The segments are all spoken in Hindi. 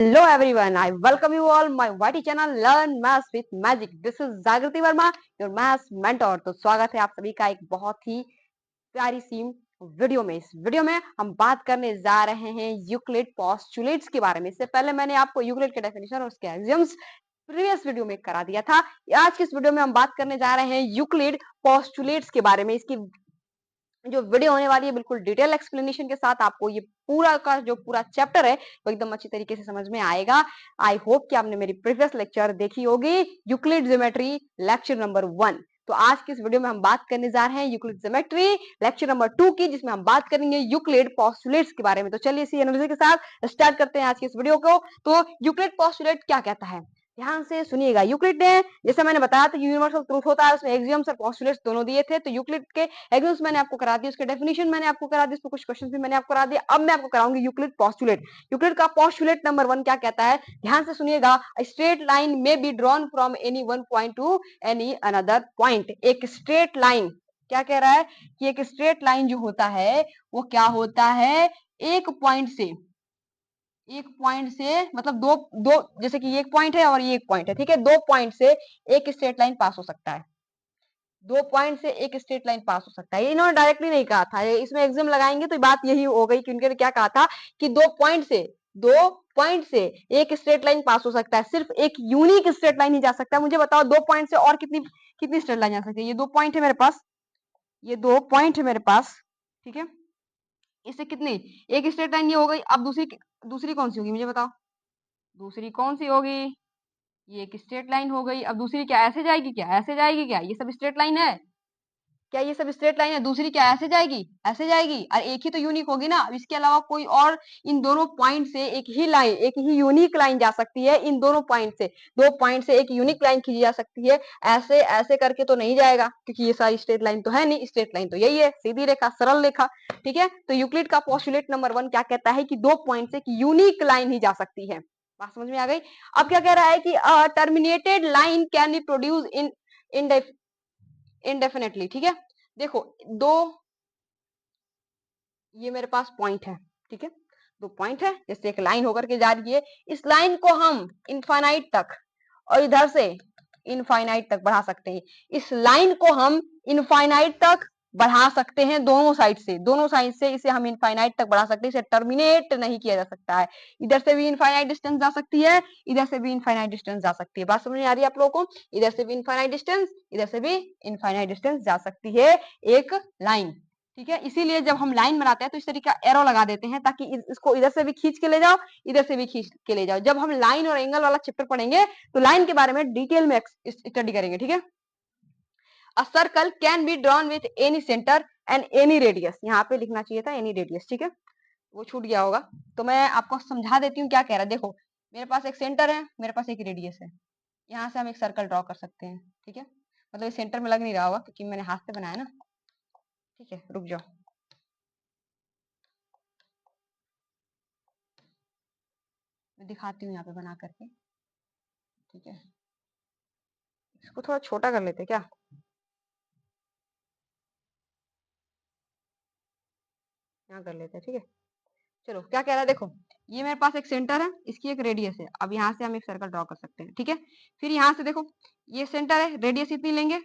Hello everyone, I welcome you all my YT channel Learn Maths with Magic. This is जागृति वर्मा, your maths mentor. तो स्वागत है आप सभी का एक बहुत ही प्यारी सी वीडियो में। इस वीडियो में हम बात करने जा रहे हैं यूक्लिड पोस्टुलेट्स के बारे में। इससे पहले मैंने आपको यूक्लिड के डेफिनेशन और उसके एग्जाम्स प्रीवियस वीडियो में करा दिया था। आज की इस वीडियो में हम बात करने जा रहे हैं यूक्लिड पोस्टुलेट्स के बारे में। इसकी जो वीडियो होने वाली है बिल्कुल डिटेल एक्सप्लेनेशन के साथ आपको ये पूरा का जो पूरा चैप्टर है वो एकदम अच्छी तरीके से समझ में आएगा। आई होप कि आपने मेरी प्रीवियस लेक्चर देखी होगी, यूक्लिड ज्योमेट्री लेक्चर नंबर 1। तो आज की इस वीडियो में हम बात करने जा रहे हैं यूक्लिड ज्योमेट्री लेक्चर नंबर 2 की, जिसमें हम बात करेंगे यूक्लिड पोस्टुलेट्स के बारे में। तो चलिए इसी एनर्जी के साथ स्टार्ट करते हैं आज की इस वीडियो को। तो यूक्लिड पोस्टुलेट क्या कहता है, ध्यान से सुनिएगा। यूक्लिड ने, जैसे मैंने बताया था, यूनिवर्सल ट्रूथ होता है, उसमें एक्सियम्स और पोस्टुलेट्स दोनों दिए थे। तो यूक्लिड के एक्सियम्स मैंने आपको करा दिया, उसके डेफिनेशन मैंने आपको करा दी, उसको कुछ क्वेश्चंस भी मैंने आपको करा दिया। अब मैं आपको कराऊंगी यूक्लिड पोस्टुलेट। यूक्लिड का पोस्टुलेट नंबर 1 क्या कहता है, ध्यान से सुनिएगा। स्ट्रेट लाइन में be drawn from any one point two any another point. एक स्ट्रेट लाइन क्या कह रहा है कि एक स्ट्रेट लाइन जो होता है वो क्या होता है, एक पॉइंट से मतलब दो दो, जैसे कि एक पॉइंट है और ये एक पॉइंट है, ठीक है। दो पॉइंट से एक स्ट्रेट लाइन पास हो सकता है, दो पॉइंट से एक स्ट्रेट लाइन पास हो सकता है। इन्होंने डायरेक्टली नहीं कहा था, इसमें एग्जाम लगाएंगे तो बात यही हो गई कि उनके क्या कहा था कि दो पॉइंट से एक स्ट्रेट लाइन पास हो सकता है, सिर्फ एक यूनिक स्ट्रेट लाइन ही जा सकता है। मुझे बताओ दो पॉइंट से और कितनी कितनी स्ट्रेट लाइन जा सकती है। ये दो पॉइंट है मेरे पास, ये दो पॉइंट है मेरे पास, ठीक है। इससे कितनी, एक स्ट्रेट लाइन ये हो गई। अब दूसरी दूसरी कौन सी होगी मुझे बताओ, दूसरी कौन सी होगी, ये एक स्ट्रेट लाइन हो गई। अब दूसरी क्या ऐसे जाएगी, क्या ऐसे जाएगी, क्या ये सब स्ट्रेट लाइन है, क्या ये सब स्ट्रेट लाइन है। दूसरी क्या ऐसे जाएगी, ऐसे जाएगी। और एक ही तो यूनिक होगी ना, अब इसके अलावा कोई और इन दोनों पॉइंट से एक ही लाइन, एक ही यूनिक लाइन जा सकती है। इन दोनों पॉइंट से, दो पॉइंट से एक यूनिक लाइन खींची जा सकती है। ऐसे ऐसे करके तो नहीं जाएगा, क्योंकि ये सारी स्ट्रेट लाइन तो है नहीं। स्ट्रेट लाइन तो यही है, सीधी रेखा, सरल रेखा, ठीक है। तो यूक्लिड का पोस्टुलेट नंबर 1 क्या कहता है कि दो पॉइंट से एक यूनिक लाइन ही जा सकती है। बात समझ में आ गई। अब क्या कह रहा है कि terminated line can be produce in indefinitely, ठीक है। देखो दो, ये मेरे पास पॉइंट है, ठीक है। दो पॉइंट है, जैसे एक लाइन होकर के जा रही है। इस लाइन को हम इनफाइनाइट तक और इधर से इनफाइनाइट तक बढ़ा सकते हैं। इस लाइन को हम इनफाइनाइट तक बढ़ा सकते हैं, दोनों साइड से, दोनों साइड से इसे हम इनफाइनाइट तक बढ़ा सकते हैं। इसे टर्मिनेट नहीं किया जा सकता है। इधर से भी इनफाइनाइट डिस्टेंस जा सकती है, इधर से भी इनफाइनाइट डिस्टेंस जा सकती है। बात समझ में आ रही है आप लोगों को, इधर से भी इनफाइनाइट डिस्टेंस, इधर से भी इनफाइनाइट डिस्टेंस जा सकती है एक लाइन, ठीक है। इसीलिए जब हम लाइन बनाते हैं तो इस तरीके का एरो लगा देते हैं, ताकि इसको इधर से भी खींच के ले जाओ, इधर से भी खींच के ले जाओ। जब हम लाइन और एंगल वाला चैप्टर पढ़ेंगे तो लाइन के बारे में डिटेल में स्टडी करेंगे, ठीक है। A circle can be drawn with any centre and any radius, यहाँ पे लिखना चाहिए था एनी रेडियस, ठीक है, वो छूट गया होगा। तो मैं आपको समझा देती हूँ क्या कह रहा है। देखो मेरे पास एक सेंटर है, मेरे पास एक रेडियस है, यहाँ से हम एक सर्कल ड्रॉ कर सकते हैं, ठीक है। मतलब ये सेंटर में लग नहीं रहा होगा क्योंकि मैंने हाथ से बनाया ना, ठीक है। रुक जाओ, मैं दिखाती हूँ यहाँ पे बना करके, ठीक है। इसको थोड़ा छोटा कर लेते क्या, यहाँ कर लेते हैं, ठीक है। चलो क्या कह रहा है, देखो ये मेरे पास एक सेंटर है, इसकी एक रेडियस है। अब यहाँ से हम एक सर्कल ड्रॉ कर सकते हैं, ठीक है। फिर यहाँ से देखो ये सेंटर है, रेडियस इतनी लेंगे,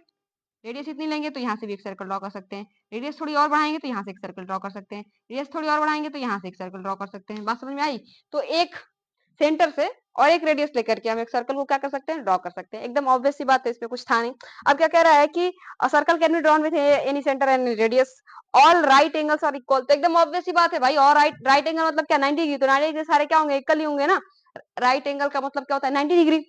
रेडियस इतनी लेंगे तो यहाँ से भी एक सर्कल ड्रॉ कर सकते हैं। रेडियस थोड़ी और बढ़ाएंगे तो यहाँ से एक सर्कल ड्रॉ कर सकते हैं। रेडियस थोड़ी और बढ़ाएंगे तो यहाँ से एक सर्कल ड्रॉ कर सकते हैं। बात समझ में आई। तो एक सेंटर से और एक रेडियस लेकर के हम एक सर्कल को क्या कर सकते हैं, ड्रॉ कर सकते हैं। एकदम ऑब्वियस सी बात है, इसमें कुछ था नहीं। अब क्या कह रहा है कि circle can be drawn with any centre and radius, all right angles are equal. तो एकदम ऑब्वियस सी बात है भाई, और राइट एंगल मतलब क्या, 90 डिग्री। तो 90 डिग्री सारे क्या होंगे, इक्वल ही होंगे ना। राइट एंगल का मतलब क्या होता है, 90 डिग्री।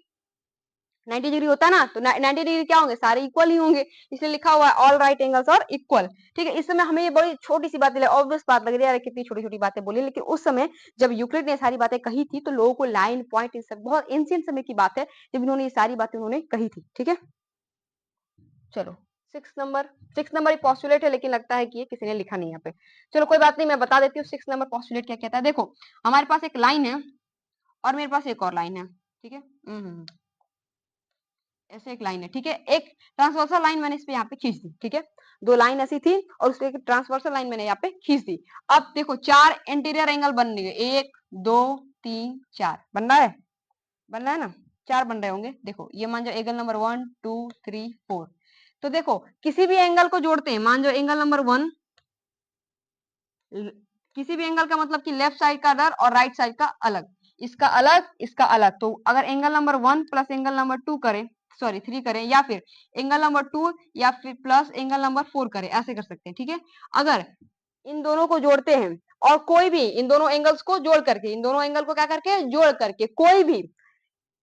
90 डिग्री होता है ना, तो 90 डिग्री क्या होंगे, सारे इक्वल ही होंगे। इसलिए लिखा हुआ है all right angles are equal, ठीक है। इस समय हमें ये बड़ी छोटी सी बात, ऑब्वियस बात लग रही है, कितनी छोटी छोटी बातें बोली, लेकिन उस समय जब यूक्लिड ने सारी बातें कही थी तो लोगों को लाइन पॉइंट, इन सब बहुत एंशिएंट समय की बात है जब इन्होंने ये सारी बातें उन्होंने कही थी, ठीक है। चलो सिक्स नंबर पोस्टुलेट है, लेकिन लगता है कि ये किसी ने लिखा नहीं यहाँ पे। चलो कोई बात नहीं, मैं बता देती हूँ सिक्स नंबर पोस्टुलेट क्या कहता है। देखो हमारे पास एक लाइन है और मेरे पास एक और लाइन है, ठीक है। ऐसे एक लाइन है, ठीक है। एक ट्रांसवर्सल लाइन मैंने इस पे यहाँ पे खींच दी, ठीक है। दो लाइन ऐसी थी और उसके एक ट्रांसवर्सल लाइन मैंने यहाँ पे खींच दी। अब देखो चार इंटीरियर एंगल बन गए, 1 2 3 4 बन रहा है, बन रहा है ना, 4 बन रहे होंगे। देखो ये मान जाओ एंगल नंबर 1 2 3 4। तो देखो किसी भी एंगल को जोड़ते हैं, मान जाओ एंगल नंबर 1, किसी भी एंगल का मतलब कि लेफ्ट साइड का अदर और राइट साइड का अलग, इसका अलग इसका अलग। तो अगर angle number 1 plus angle number 2 करें, सॉरी 3 करें, या फिर एंगल नंबर 2 या फिर प्लस एंगल नंबर 4 करें, ऐसे कर सकते हैं, ठीक है। अगर इन दोनों को जोड़ते हैं और कोई भी इन दोनों एंगल्स को जोड़ करके, इन दोनों एंगल को क्या करके जोड़ करके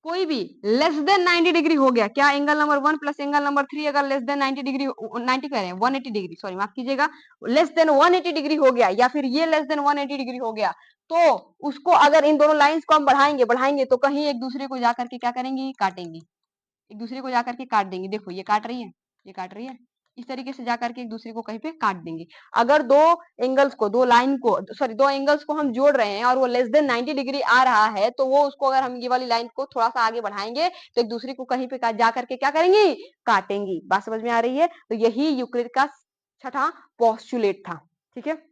कोई भी लेस देन 90 डिग्री हो गया, क्या angle number 1 plus angle number 3 अगर लेस देन 90 डिग्री, 90 कह रहे हैं 180 डिग्री, सॉरी माफ कीजिएगा, लेस देन 180 डिग्री हो गया, या फिर ये लेस देन 180 डिग्री हो गया, तो उसको अगर इन दोनों लाइंस को हम बढ़ाएंगे बढ़ाएंगे तो कहीं एक दूसरे को जाकर के क्या करेंगी, काटेंगी, एक दूसरे को जाकर के काट देंगे। देखो ये काट रही है, ये काट रही है, इस तरीके से जाकर के एक दूसरे को कहीं पे काट देंगे। अगर दो एंगल्स को, दो लाइन को, सॉरी दो एंगल्स को हम जोड़ रहे हैं और वो लेस देन 90 डिग्री आ रहा है, तो वो उसको अगर हम ये वाली लाइन को थोड़ा सा आगे बढ़ाएंगे तो एक दूसरे को कहीं पे जा करके क्या करेंगी, काटेंगी। बात समझ में आ रही है? तो यही यूक्लिड का छठा पोस्टुलेट था, ठीक है।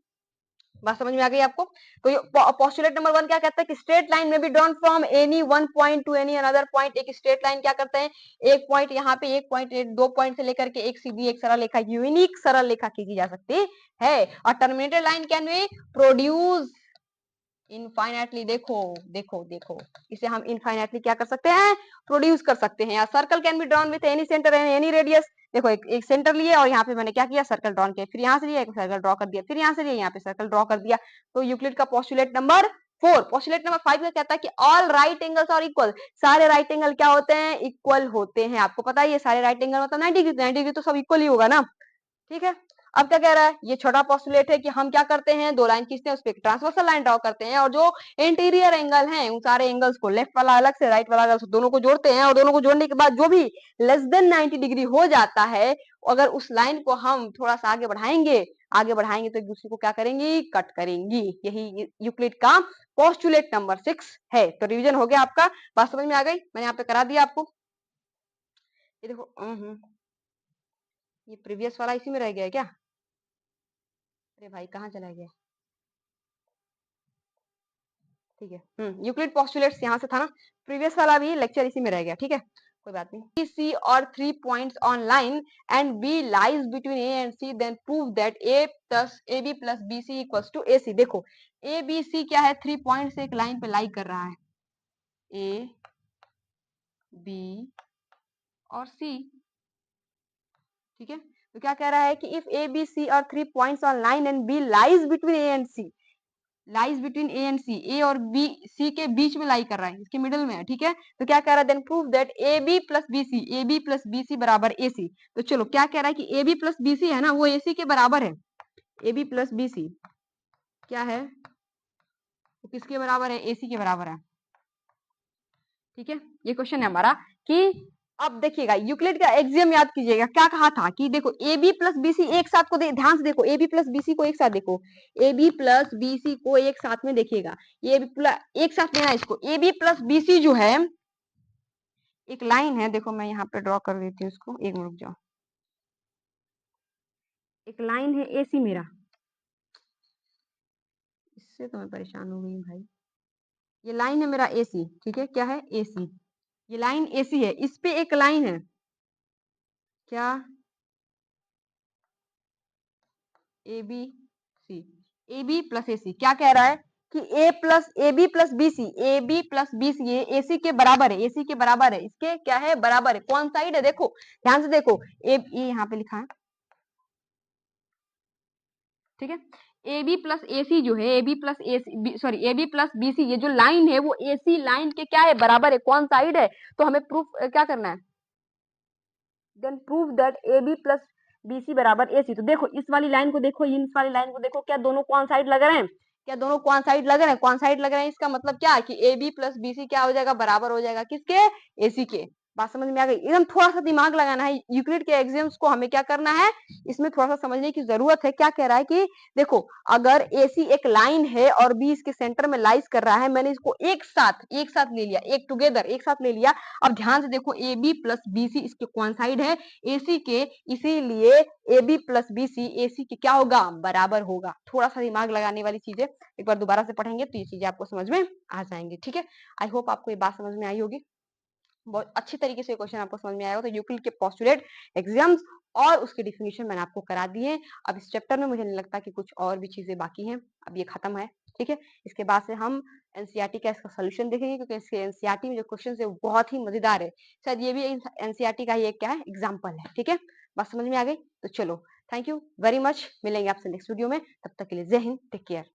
बात समझ में आ गई आपको? तो पोस्टुलेट नंबर 1 क्या कहता है कि स्ट्रेट लाइन में be drawn from any one point two any another point. एक स्ट्रेट लाइन क्या करते हैं, एक पॉइंट यहाँ पे, एक पॉइंट, दो पॉइंट से लेकर के एक सीधी एक सरल रेखा, यूनिक सरल रेखा खींची जा सकती है। और terminated line can be produce infinitely, देखो देखो देखो, इसे हम इनफाइनाइटली क्या कर सकते हैं, प्रोड्यूस कर सकते हैं। या circle can be drawn with any centre and any radius. देखो एक सेंटर लिए और यहाँ पे मैंने क्या किया, सर्कल ड्रॉ किया, फिर यहाँ से लिया एक सर्कल ड्रॉ कर दिया, फिर यहाँ से लिया यहाँ पे सर्कल ड्रॉ कर दिया। तो यूक्लिड का पोस्टुलेट नंबर 4। पोस्टुलेट नंबर 5 का कहता है कि all right angles are equal. सारे राइट एंगल क्या होते हैं, इक्वल होते हैं। आपको पता है ये सारे राइट एंगल मतलब 90 डिग्री, 90 डिग्री तो सब इक्वल ही होगा ना, ठीक है। अब क्या कह रहा है, ये छोटा पोस्टुलेट है कि हम क्या करते हैं, दो लाइन खींचते हैं, उस पर ट्रांसवर्सल लाइन ड्रॉ करते हैं, और जो इंटीरियर एंगल हैं उन सारे एंगल्स को, लेफ्ट वाला अलग से राइट वाला अलग से, दोनों को जोड़ते हैं, और दोनों को जोड़ने के बाद जो भी लेस देन 90 डिग्री हो जाता है, अगर उस लाइन को हम थोड़ा सा आगे बढ़ाएंगे तो एक दूसरे को क्या करेंगी, कट करेंगी। यही यूक्लिड का पोस्टुलेट नंबर 6 है। तो रिवीजन हो गया आपका, बात समझ में आ गई, मैंने यहाँ पे करा दिया आपको। ये देखो ये प्रीवियस वाला इसी में रह गया है क्या, अरे भाई कहाँ चला गया, ठीक है। यूक्लिड पोस्टुलेट्स यहाँ से था ना, प्रीवियस वाला भी लेक्चर इसी में रह गया, ठीक है, कोई बात नहीं। सी और 3 points on line and B lies between A and C, then prove that A plus A B plus B C equals to A C. देखो ए बी सी क्या है, 3 पॉइंट से एक लाइन पे लाई कर रहा है, ए बी और सी, ठीक है। तो क्या कह रहा है कि इफ ए बी सी और 3 points on line and B lies between A and C, lies between A and C, A और बी सी के बीच में लाई कर रहा है, इसके मिडिल में है, ठीक है। तो क्या कह रहा है, then prove that A B plus B C, A B plus B C बराबर ए सी। तो चलो क्या कह रहा है कि A B plus B C है ना, वो ए सी के बराबर है। A B plus B C क्या है, वो किसके बराबर है, ए सी के बराबर है, ठीक है। ये क्वेश्चन है हमारा कि अब देखिएगा यूक्लिड का एक्सियम याद कीजिएगा, क्या कहा था कि देखो A B plus B C एक साथ को ध्यान से देखो, A B plus B C को एक साथ देखो, A B plus B C को एक साथ में देखिएगा, ये एक साथ लेना इसको। A B plus B C जो है एक लाइन है, देखो मैं यहाँ पे ड्रॉ कर देती हूँ इसको, एक मिनट रुक जाओ, एक लाइन है ए सी मेरा, इससे तो मैं परेशान हो गई भाई। ये लाइन है मेरा ए सी, ठीक है, क्या है ए सी, ये लाइन ए सी है, इस पे एक लाइन है क्या, A B C, A B plus A C, क्या कह रहा है कि A plus A B plus B C, A B plus B C, ये ए सी के बराबर है, ए सी के बराबर है, इसके क्या है, बराबर है। कौन साइड है, देखो ध्यान से देखो, ए यहाँ पे लिखा है, ठीक है। A B plus A C जो है, A B plus A C, sorry A B plus B C, ये जो लाइन है वो ए सी लाइन के क्या है, बराबर है। कौन साइड है, तो हमें प्रूफ क्या करना है, then prove that A B plus B C बराबर ए सी। तो देखो इस वाली लाइन को देखो, इस वाली लाइन को देखो, क्या दोनों कौन साइड लग रहे हैं, क्या दोनों कौन साइड लग रहे हैं, कौन साइड लग रहे हैं, इसका मतलब क्या है कि A B plus B C क्या हो जाएगा, बराबर हो जाएगा किसके, ए सी के। बात समझ में आ गई? एकदम थोड़ा-सा दिमाग लगाना है। यूक्लिड के एक्सियम्स को हमें क्या करना है, इसमें थोड़ा-सा समझने की ज़रूरत है। क्या कह रहा है कि देखो, अगर एसी एक लाइन है और बी इसके सेंटर में लाइज़ कर रहा है, मैंने इसको एक साथ ले लिया, एक टुगेदर एक साथ ले लिया। अब ध्यान से देखो, एबी प्लस बीसी इसके कोइंसाइड है एसी के, इसीलिए एबी प्लस बीसी एसी के क्या होगा, बराबर होगा। थोड़ा-सा दिमाग लगाने वाली चीज़ें एक बार दोबारा से पढ़ेंगे तो ये चीज़ें आपको समझ में आ जाएँगी, ठीक है? आई होप आपको ये बात समझ में आई होगी। बहुत अच्छी तरीके से क्वेश्चन आपको समझ में आएगा। तो यूक्लिड के पोस्टुलेट, एक्सियम्स और उसके डेफिनेशन मैंने आपको करा दिए हैं। अब इस चैप्टर में मुझे नहीं लगता कि कुछ और भी चीजें बाकी हैं। अब ये खत्म है, ठीक है? इसके बाद से हम एनसीईआरटी का इसका सॉल्यूशन देखेंगे, क्योंकि इसके एनसीईआरटी में जो क्वेश्चन है वो बहुत ही मजेदार है। शायद ये भी एनसीईआरटी का ही एक क्या है, एग्जाम्पल है, ठीक है? बात समझ में आ गई? तो चलो, थैंक यू वेरी मच। मिलेंगे आपसे नेक्स्ट वीडियो में। तब तक के लिए जय हिंद, टेक केयर।